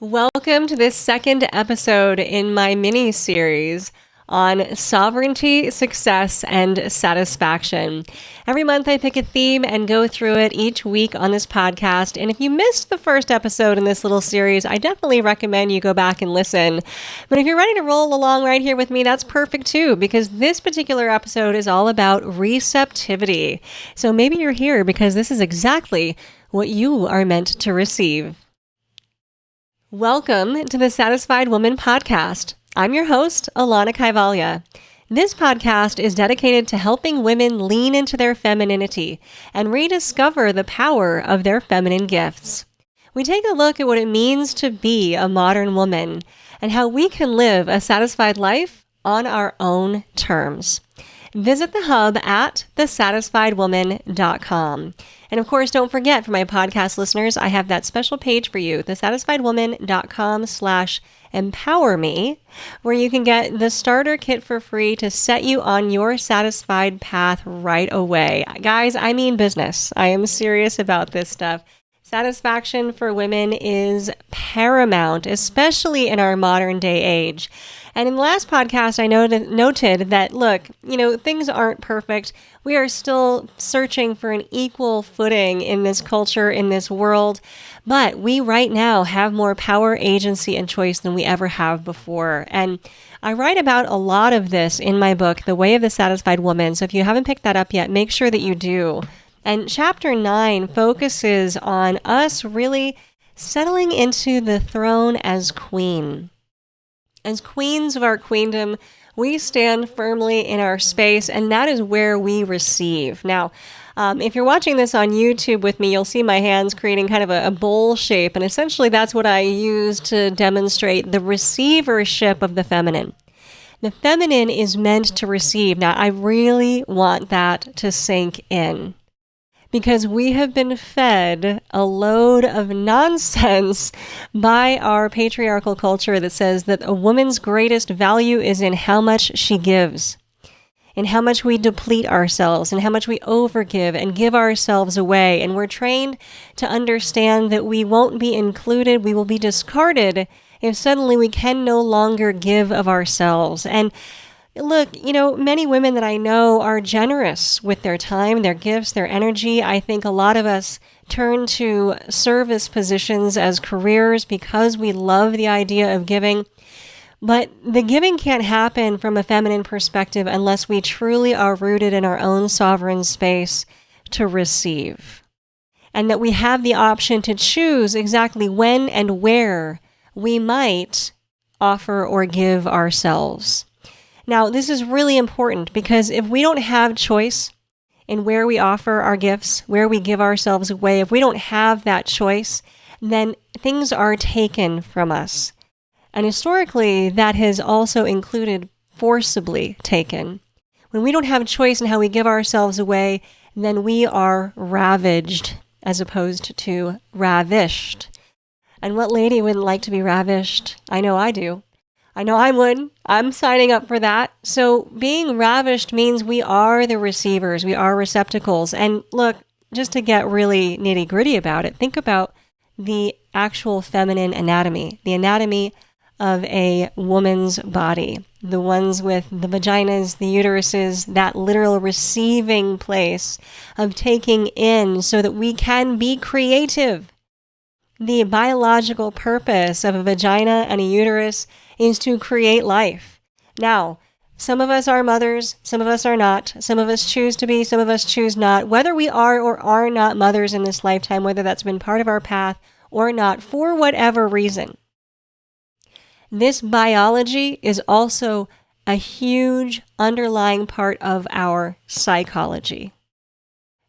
Welcome to this second episode in my mini-series on sovereignty, success, and satisfaction. Every month I pick a theme and go through it each week on this podcast. And if you missed the first episode in this little series, I definitely recommend you go back and listen. But if you're ready to roll along right here with me, that's perfect too, because this particular episode is all about receptivity. So maybe you're here because this is exactly what you are meant to receive. Welcome to the Satisfied Woman Podcast. I'm your host, Alanna Kaivalya. This podcast is dedicated to helping women lean into their femininity and rediscover the power of their feminine gifts. We take a look at what it means to be a modern woman and how we can live a satisfied life on our own terms. Visit the hub at thesatisfiedwoman.com. And of course, don't forget, for my podcast listeners, I have that special page for you, thesatisfiedwoman.com/empowerme, where you can get the starter kit for free to set you on your satisfied path right away. Guys, I mean business. I am serious about this stuff. Satisfaction for women is paramount, especially in our modern day age. And in the last podcast, I noted that, look, things aren't perfect. We are still searching for an equal footing in this culture, in this world. But we right now have more power, agency, and choice than we ever have before. And I write about a lot of this in my book, The Way of the Satisfied Woman. So if you haven't picked that up yet, make sure that you do. And chapter 9 focuses on us really settling into the throne as queen. As queens of our queendom, we stand firmly in our space, and that is where we receive. Now, if you're watching this on YouTube with me, you'll see my hands creating kind of a bowl shape, and essentially that's what I use to demonstrate the receivership of the feminine. The feminine is meant to receive. Now, I really want that to sink in, because we have been fed a load of nonsense by our patriarchal culture that says that a woman's greatest value is in how much she gives, in how much we deplete ourselves, and how much we overgive and give ourselves away. And we're trained to understand that we won't be included, we will be discarded if suddenly we can no longer give of ourselves. And look, many women that I know are generous with their time, their gifts, their energy. I think a lot of us turn to service positions as careers because we love the idea of giving. But the giving can't happen from a feminine perspective unless we truly are rooted in our own sovereign space to receive. And that we have the option to choose exactly when and where we might offer or give ourselves. Now, this is really important because if we don't have choice in where we offer our gifts, where we give ourselves away, if we don't have that choice, then things are taken from us. And historically, that has also included forcibly taken. When we don't have choice in how we give ourselves away, then we are ravaged as opposed to ravished. And what lady wouldn't like to be ravished? I know I do. I know I would. I'm signing up for that. So being ravished means we are the receivers. We are receptacles. And look, just to get really nitty gritty about it, think about the actual feminine anatomy, the anatomy of a woman's body, the ones with the vaginas, the uteruses, that literal receiving place of taking in so that we can be creative. The biological purpose of a vagina and a uterus is to create life. Now, some of us are mothers, some of us are not. Some of us choose to be, some of us choose not. Whether we are or are not mothers in this lifetime, whether that's been part of our path or not, for whatever reason, this biology is also a huge underlying part of our psychology.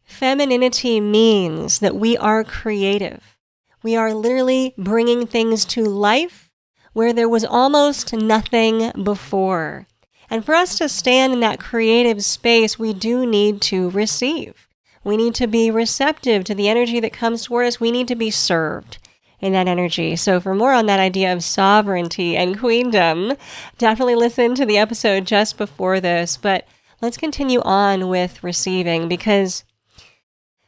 Femininity means that we are creative. We are literally bringing things to life where there was almost nothing before. And for us to stand in that creative space, we do need to receive. We need to be receptive to the energy that comes toward us. We need to be served in that energy. So for more on that idea of sovereignty and queendom, definitely listen to the episode just before this. But let's continue on with receiving, because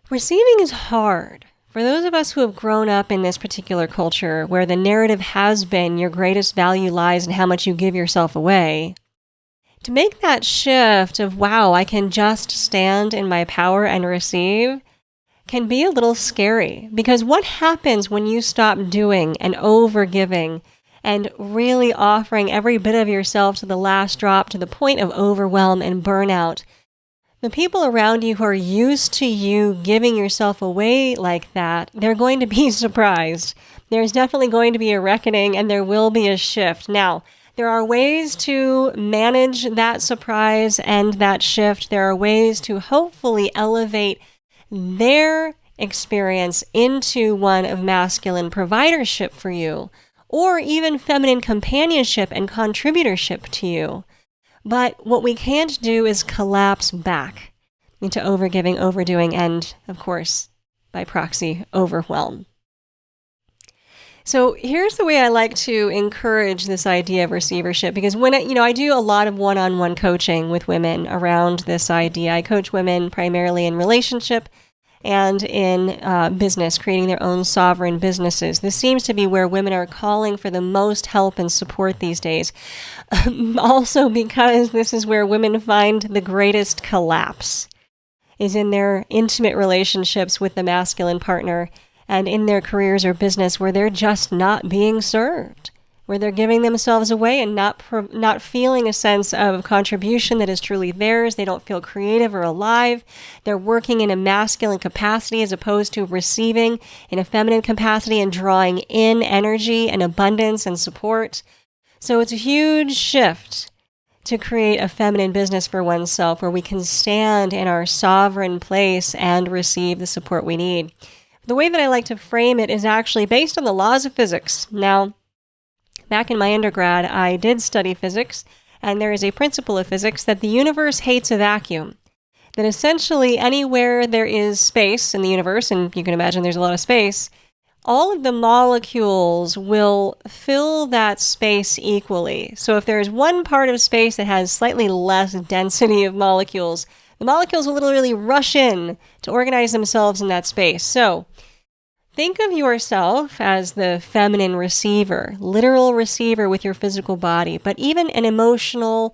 receiving is hard For those of us who have grown up in this particular culture where the narrative has been your greatest value lies in how much you give yourself away, to make that shift of, wow, I can just stand in my power and receive, can be a little scary. Because what happens when you stop doing and overgiving and really offering every bit of yourself to the last drop, to the point of overwhelm and burnout? The people around you who are used to you giving yourself away like that, they're going to be surprised. There's definitely going to be a reckoning, and there will be a shift. Now, there are ways to manage that surprise and that shift. There are ways to hopefully elevate their experience into one of masculine providership for you, or even feminine companionship and contributorship to you. But what we can't do is collapse back into overgiving, overdoing, and, of course, by proxy, overwhelm. So here's the way I like to encourage this idea of receivership, because when I do a lot of one-on-one coaching with women around this idea. I coach women primarily in relationship and in business, creating their own sovereign businesses. This seems to be where women are calling for the most help and support these days. Also because this is where women find the greatest collapse, is in their intimate relationships with the masculine partner and in their careers or business where they're just not being served, where they're giving themselves away and not feeling a sense of contribution that is truly theirs. They don't feel creative or alive. They're working in a masculine capacity as opposed to receiving in a feminine capacity and drawing in energy and abundance and support. So it's a huge shift to create a feminine business for oneself where we can stand in our sovereign place and receive the support we need. The way that I like to frame it is actually based on the laws of physics. Now, back in my undergrad, I did study physics, and there is a principle of physics that the universe hates a vacuum. That essentially anywhere there is space in the universe, and you can imagine there's a lot of space, all of the molecules will fill that space equally. So if there's one part of space that has slightly less density of molecules, the molecules will literally rush in to organize themselves in that space. So think of yourself as the feminine receiver, literal receiver with your physical body, but even an emotional,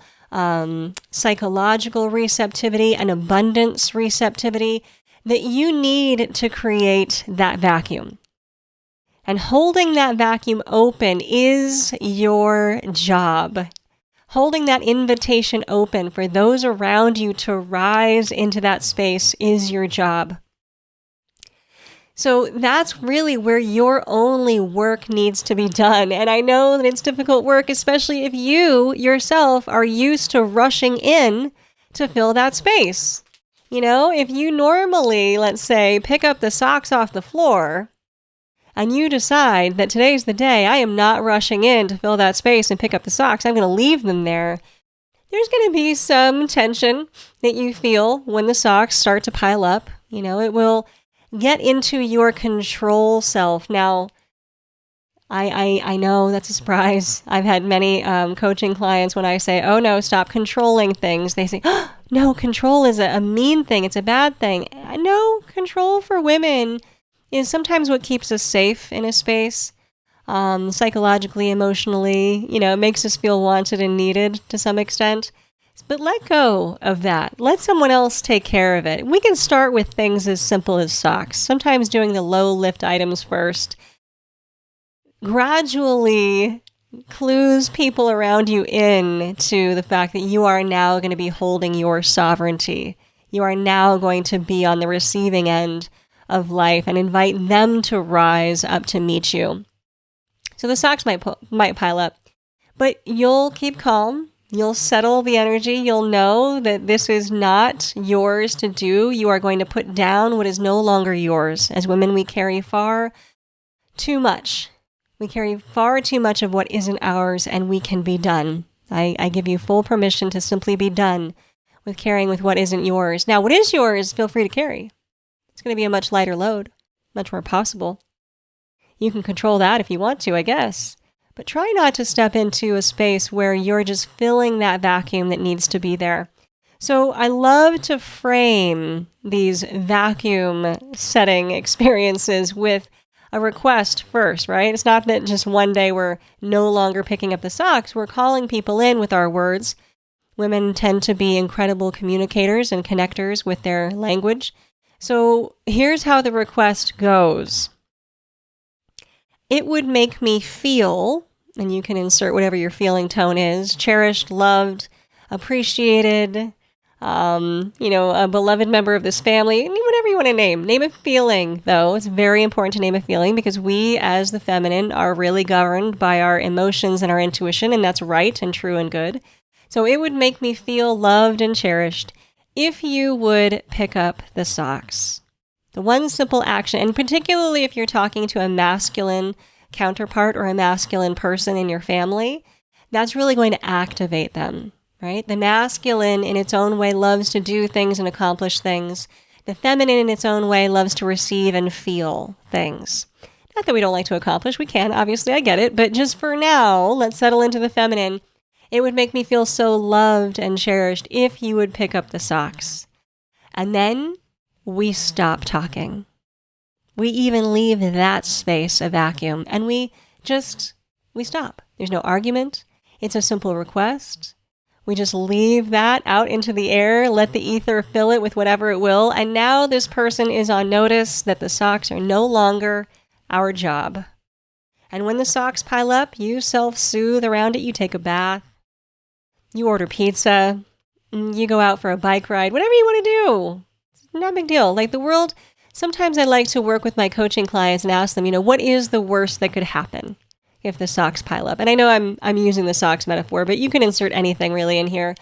psychological receptivity, an abundance receptivity that you need to create that vacuum. And holding that vacuum open is your job. Holding that invitation open for those around you to rise into that space is your job. So that's really where your only work needs to be done. And I know that it's difficult work, especially if you yourself are used to rushing in to fill that space. You know, if you normally, let's say, pick up the socks off the floor, and you decide that today's the day, I am not rushing in to fill that space and pick up the socks, I'm going to leave them there, there's going to be some tension that you feel when the socks start to pile up. You know, it will get into your control self. Now, I know that's a surprise. I've had many coaching clients when I say, oh no, stop controlling things. They say, oh, no, control is a mean thing. It's a bad thing. No, control for women is sometimes what keeps us safe in a space, psychologically, emotionally, it makes us feel wanted and needed to some extent. But let go of that. Let someone else take care of it. We can start with things as simple as socks, sometimes doing the low lift items first. Gradually clues people around you in to the fact that you are now going to be holding your sovereignty. You are now going to be on the receiving end of life and invite them to rise up to meet you. So the socks might pile up, but you'll keep calm. You'll settle the energy. You'll know that this is not yours to do. You are going to put down what is no longer yours. As women, we carry far too much. We carry far too much of what isn't ours, and we can be done. I give you full permission to simply be done with carrying with what isn't yours. Now, what is yours, feel free to carry. It's going to be a much lighter load, much more possible. You can control that if you want to, I guess. But try not to step into a space where you're just filling that vacuum that needs to be there. So I love to frame these vacuum setting experiences with a request first, right? It's not that just one day we're no longer picking up the socks. We're calling people in with our words. Women tend to be incredible communicators and connectors with their language. So here's how the request goes. It would make me feel, and you can insert whatever your feeling tone is, cherished, loved, appreciated, a beloved member of this family, whatever you want to name. Name a feeling, though. It's very important to name a feeling because we, as the feminine, are really governed by our emotions and our intuition, and that's right and true and good. So it would make me feel loved and cherished if you would pick up the socks. The one simple action, and particularly if you're talking to a masculine counterpart or a masculine person in your family, that's really going to activate them, right? The masculine in its own way loves to do things and accomplish things. The feminine in its own way loves to receive and feel things. Not that we don't like to accomplish, we can, obviously, I get it, but just for now, let's settle into the feminine. It would make me feel so loved and cherished if you would pick up the socks. And then we stop talking. We even leave that space a vacuum and we stop. There's no argument. It's a simple request. We just leave that out into the air, let the ether fill it with whatever it will. And now this person is on notice that the socks are no longer our job. And when the socks pile up, you self-soothe around it. You take a bath. You order pizza. You go out for a bike ride. Whatever you want to do. Not a big deal. Like the world, sometimes I like to work with my coaching clients and ask them, what is the worst that could happen if the socks pile up? And I know I'm using the socks metaphor, but you can insert anything really in here.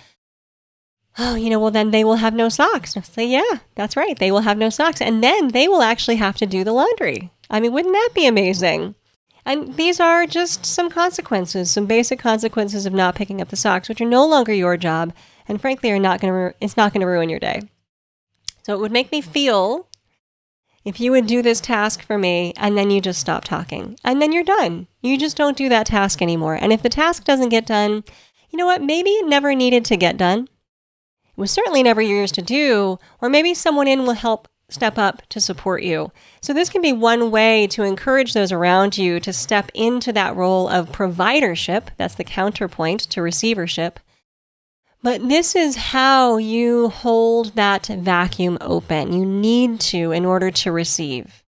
Oh, well, then they will have no socks. And I'll say, yeah, that's right. They will have no socks. And then they will actually have to do the laundry. I mean, wouldn't that be amazing? And these are just some consequences, some basic consequences of not picking up the socks, which are no longer your job. And frankly, it's not going to ruin your day. So it would make me feel if you would do this task for me and then you just stop talking and then you're done. You just don't do that task anymore. And if the task doesn't get done, you know what? Maybe it never needed to get done. It was certainly never yours to do, or maybe someone in will help step up to support you. So this can be one way to encourage those around you to step into that role of providership. That's the counterpoint to receivership. But this is how you hold that vacuum open. You need to in order to receive.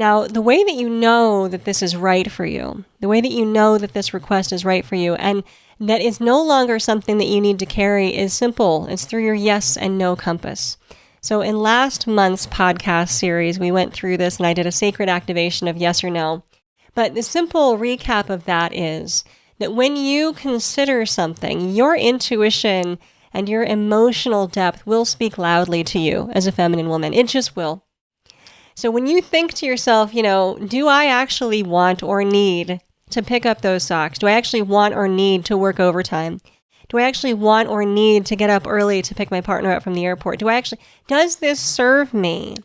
Now, the way that you know that this is right for you, the way that you know that this request is right for you, and that it's no longer something that you need to carry is simple. It's through your yes and no compass. So in last month's podcast series, we went through this and I did a sacred activation of yes or no. But the simple recap of that is that when you consider something, your intuition and your emotional depth will speak loudly to you as a feminine woman. It just will. So when you think to yourself, do I actually want or need to pick up those socks? Do I actually want or need to work overtime? Do I actually want or need to get up early to pick my partner up from the airport? Does this serve me?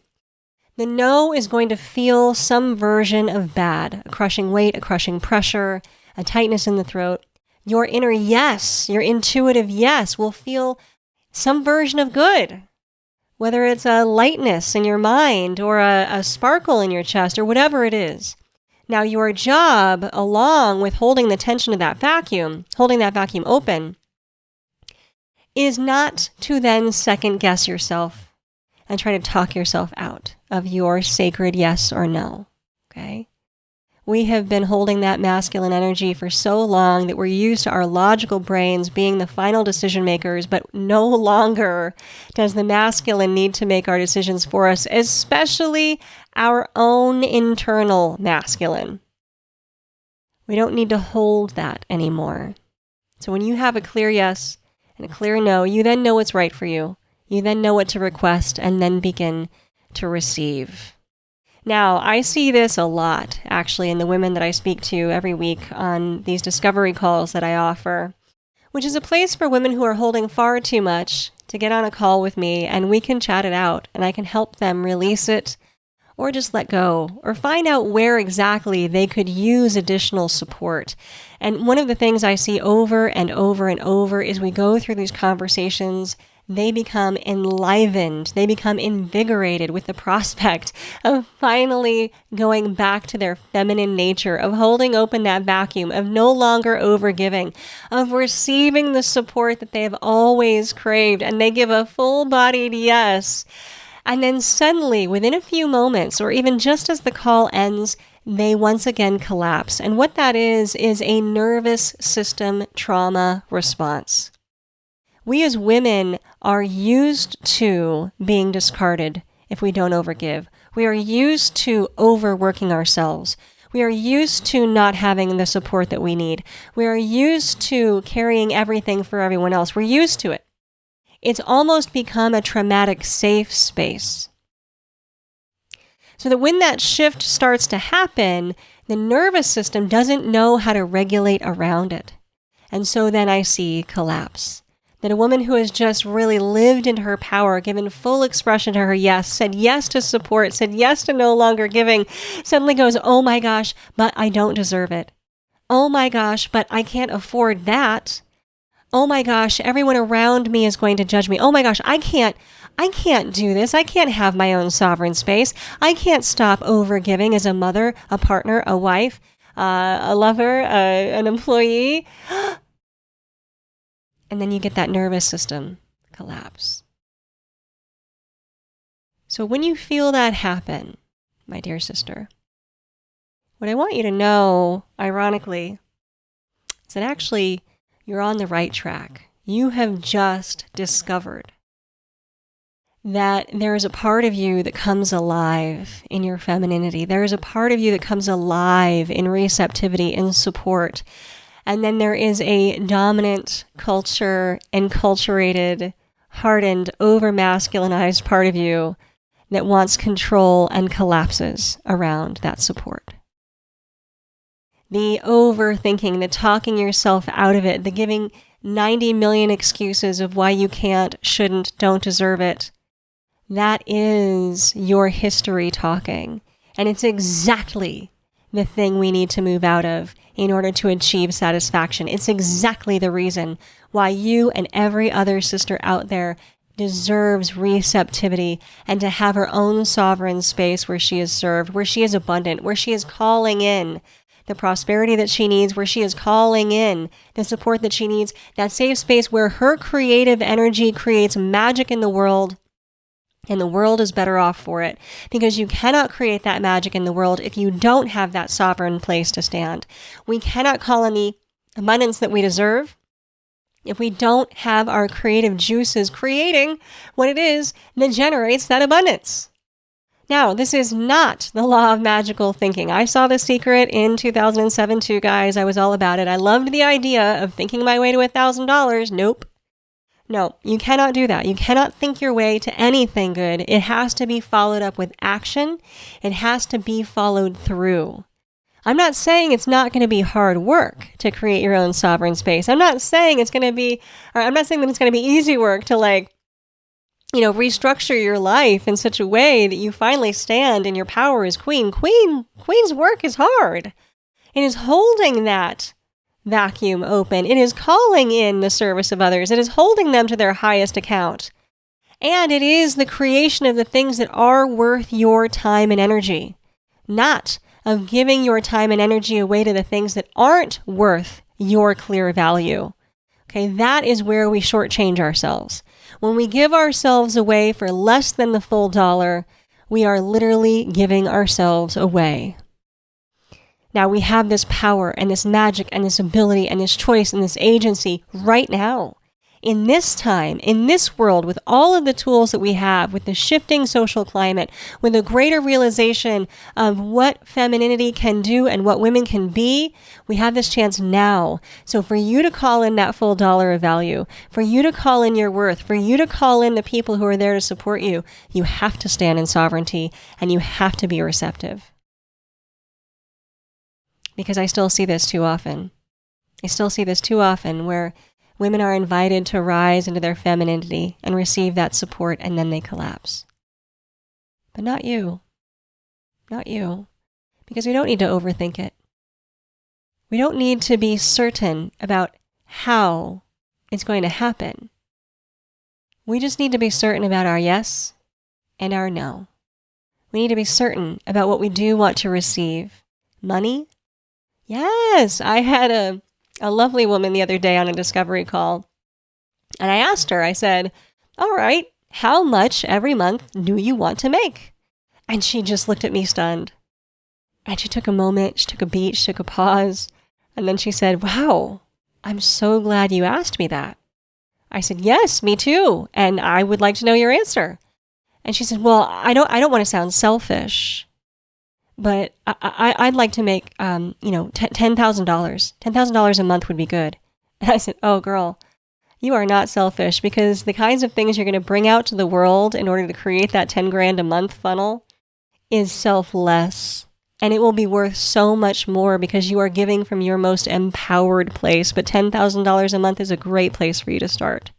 The no is going to feel some version of bad, a crushing weight, a crushing pressure, a tightness in the throat. Your inner yes, your intuitive yes will feel some version of good, whether it's a lightness in your mind or a sparkle in your chest or whatever it is. Now, your job, along with holding the tension of that vacuum, holding that vacuum open, is not to then second guess yourself and try to talk yourself out of your sacred yes or no, okay? We have been holding that masculine energy for so long that we're used to our logical brains being the final decision makers, but no longer does the masculine need to make our decisions for us, especially our own internal masculine. We don't need to hold that anymore. So when you have a clear yes and a clear no, you then know what's right for you. You then know what to request and then begin to receive. Now, I see this a lot, actually, in the women that I speak to every week on these discovery calls that I offer, which is a place for women who are holding far too much to get on a call with me and we can chat it out and I can help them release it or just let go or find out where exactly they could use additional support. And one of the things I see over and over and over is we go through these conversations they become enlivened, they become invigorated with the prospect of finally going back to their feminine nature, of holding open that vacuum, of no longer overgiving, of receiving the support that they have always craved, and they give a full-bodied yes. And then suddenly, within a few moments, or even just as the call ends, they once again collapse. And what that is a nervous system trauma response. We as women are used to being discarded if we don't overgive. We are used to overworking ourselves. We are used to not having the support that we need. We are used to carrying everything for everyone else. We're used to it. It's almost become a traumatic safe space. So that when that shift starts to happen, the nervous system doesn't know how to regulate around it. And so then I see collapse. That a woman who has just really lived in her power, given full expression to her yes, said yes to support, said yes to no longer giving, suddenly goes, oh my gosh, but I don't deserve it. Oh my gosh, but I can't afford that. Oh my gosh, everyone around me is going to judge me. Oh my gosh, I can't do this. I can't have my own sovereign space. I can't stop overgiving as a mother, a partner, a wife, a lover, an employee. And then you get that nervous system collapse. So when you feel that happen, my dear sister, what I want you to know, ironically, is that actually you're on the right track. You have just discovered that there is a part of you that comes alive in your femininity. There is a part of you that comes alive in receptivity and support. And then there is a dominant culture, enculturated, hardened, over-masculinized part of you that wants control and collapses around that support. The overthinking, the talking yourself out of it, the giving 90 million excuses of why you can't, shouldn't, don't deserve it. That is your history talking. And it's exactly the thing we need to move out of in order to achieve satisfaction. It's exactly the reason why you and every other sister out there deserves receptivity and to have her own sovereign space where she is served, where she is abundant, where she is calling in the prosperity that she needs, where she is calling in the support that she needs, that safe space where her creative energy creates magic in the world, and the world is better off for it, because you cannot create that magic in the world if you don't have that sovereign place to stand. We cannot call in the abundance that we deserve if we don't have our creative juices creating what it is that generates that abundance. Now, this is not the law of magical thinking. I saw The Secret in 2007 too, guys. I was all about it. I loved the idea of thinking my way to $1,000. Nope. No, you cannot do that. You cannot think your way to anything good. It has to be followed up with action. It has to be followed through. I'm not saying it's not going to be hard work to create your own sovereign space. I'm not saying that it's going to be easy work to restructure your life in such a way that you finally stand in your power as queen. Queen's work is hard. It is holding that vacuum open. It is calling in the service of others. It is holding them to their highest account. And it is the creation of the things that are worth your time and energy, not of giving your time and energy away to the things that aren't worth your clear value. Okay, that is where we shortchange ourselves. When we give ourselves away for less than the full dollar, we are literally giving ourselves away. Now we have this power and this magic and this ability and this choice and this agency right now. In this time, in this world, with all of the tools that we have, with the shifting social climate, with a greater realization of what femininity can do and what women can be, we have this chance now. So for you to call in that full dollar of value, for you to call in your worth, for you to call in the people who are there to support you, you have to stand in sovereignty and you have to be receptive. Because I still see this too often. I still see this too often where women are invited to rise into their femininity and receive that support, and then they collapse. But not you. Not you. Because we don't need to overthink it. We don't need to be certain about how it's going to happen. We just need to be certain about our yes and our no. We need to be certain about what we do want to receive. Money? Yes. I had a lovely woman the other day on a discovery call, and I asked her, I said, all right, how much every month do you want to make? And she just looked at me stunned. And she took a moment, she took a beat, she took a pause, and then she said, wow, I'm so glad you asked me that. I said, yes, me too, and I would like to know your answer. And she said, well, I don't want to sound selfish, but I'd like to make, $10,000. $10,000 a month would be good. And I said, oh, girl, you are not selfish, because the kinds of things you're going to bring out to the world in order to create that 10 grand a month funnel is selfless. And it will be worth so much more because you are giving from your most empowered place. But $10,000 a month is a great place for you to start.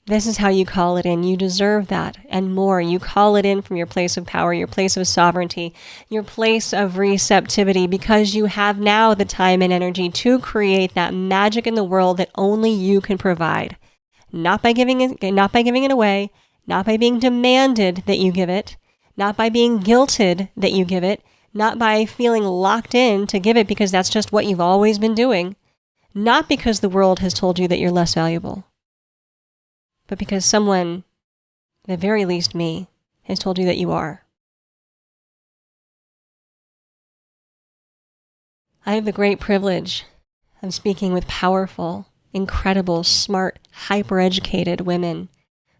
This is how you call it in. You deserve that and more. You call it in from your place of power, your place of sovereignty, your place of receptivity, because you have now the time and energy to create that magic in the world that only you can provide. Not by giving it away, not by being demanded that you give it, not by being guilted that you give it, not by feeling locked in to give it because that's just what you've always been doing, not because the world has told you that you're less valuable, but because someone, at the very least me, has told you that you are. I have the great privilege of speaking with powerful, incredible, smart, hyper-educated women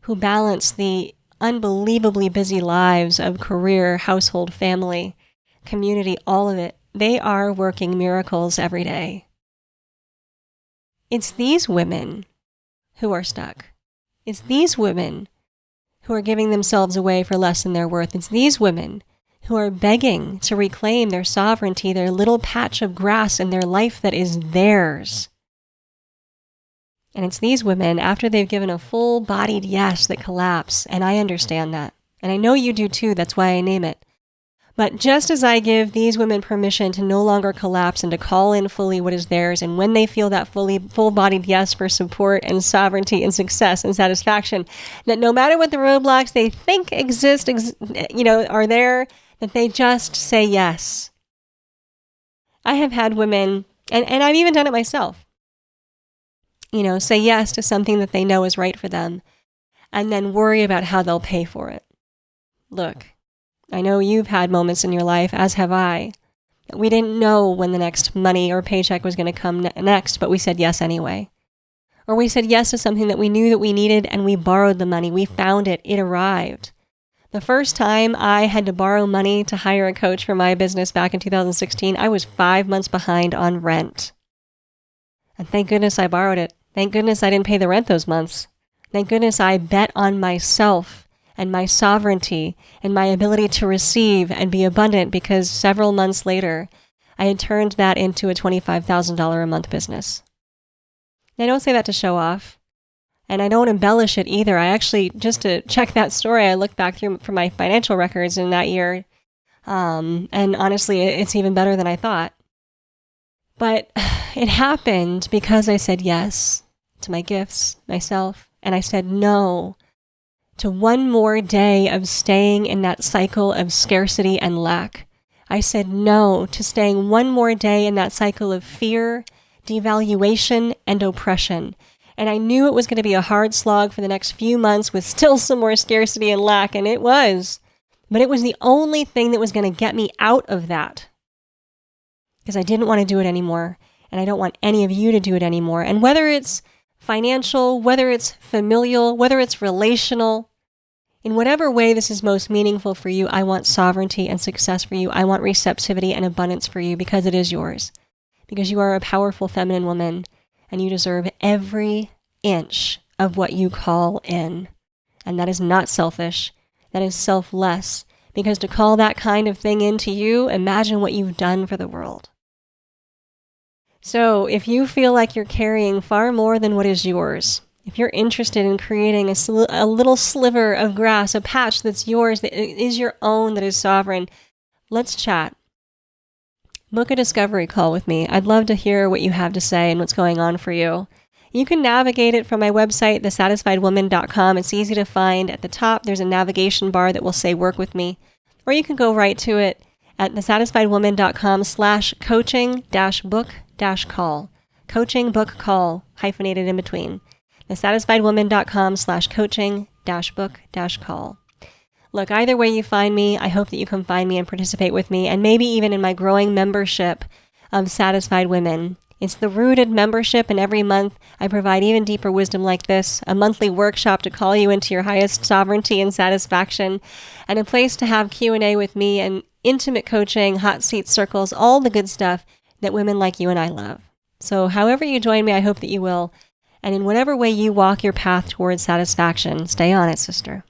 who balance the unbelievably busy lives of career, household, family, community, all of it. They are working miracles every day. It's these women who are stuck. It's these women who are giving themselves away for less than their worth. It's these women who are begging to reclaim their sovereignty, their little patch of grass in their life that is theirs. And it's these women, after they've given a full-bodied yes, that collapse. And I understand that. And I know you do too. That's why I name it. But just as I give these women permission to no longer collapse and to call in fully what is theirs, and when they feel that full-bodied yes for support and sovereignty and success and satisfaction, that no matter what the roadblocks they think are there, that they just say yes. I have had women, and I've even done it myself, say yes to something that they know is right for them, and then worry about how they'll pay for it. Look, I know you've had moments in your life, as have I, that we didn't know when the next money or paycheck was going to come next, but we said yes anyway. Or we said yes to something that we knew that we needed, and we borrowed the money. We found it. It arrived. The first time I had to borrow money to hire a coach for my business back in 2016, I was 5 months behind on rent. And thank goodness I borrowed it. Thank goodness I didn't pay the rent those months. Thank goodness I bet on myself and my sovereignty and my ability to receive and be abundant, because several months later, I had turned that into a $25,000 a month business. And I don't say that to show off, and I don't embellish it either. I actually, just to check that story, I looked back through for my financial records in that year, and honestly, it's even better than I thought. But it happened because I said yes to my gifts, myself, and I said no to one more day of staying in that cycle of scarcity and lack. I said no to staying one more day in that cycle of fear, devaluation, and oppression. And I knew it was going to be a hard slog for the next few months with still some more scarcity and lack, and it was. But it was the only thing that was going to get me out of that. Because I didn't want to do it anymore, and I don't want any of you to do it anymore. And whether it's financial, whether it's familial, whether it's relational, in whatever way this is most meaningful for you, I want sovereignty and success for you. I want receptivity and abundance for you, because it is yours. Because you are a powerful feminine woman, and you deserve every inch of what you call in. And that is not selfish. That is selfless. Because to call that kind of thing into you, imagine what you've done for the world. So if you feel like you're carrying far more than what is yours, if you're interested in creating a little sliver of grass, a patch that's yours, that is your own, that is sovereign, let's chat. Book a discovery call with me. I'd love to hear what you have to say and what's going on for you. You can navigate it from my website, thesatisfiedwoman.com. It's easy to find. At the top, there's a navigation bar that will say work with me. Or you can go right to it at thesatisfiedwoman.com/coaching-book-call. Coaching book call, hyphenated in between. thesatisfiedwoman.com/coaching-book-call. Look, either way you find me, I hope that you can find me and participate with me, and maybe even in my growing membership of Satisfied Women. It's the rooted membership, and every month I provide even deeper wisdom like this, a monthly workshop to call you into your highest sovereignty and satisfaction, and a place to have Q&A with me and intimate coaching, hot seat circles, all the good stuff that women like you and I love. So however you join me, I hope that you will. And in whatever way you walk your path towards satisfaction, stay on it, sister.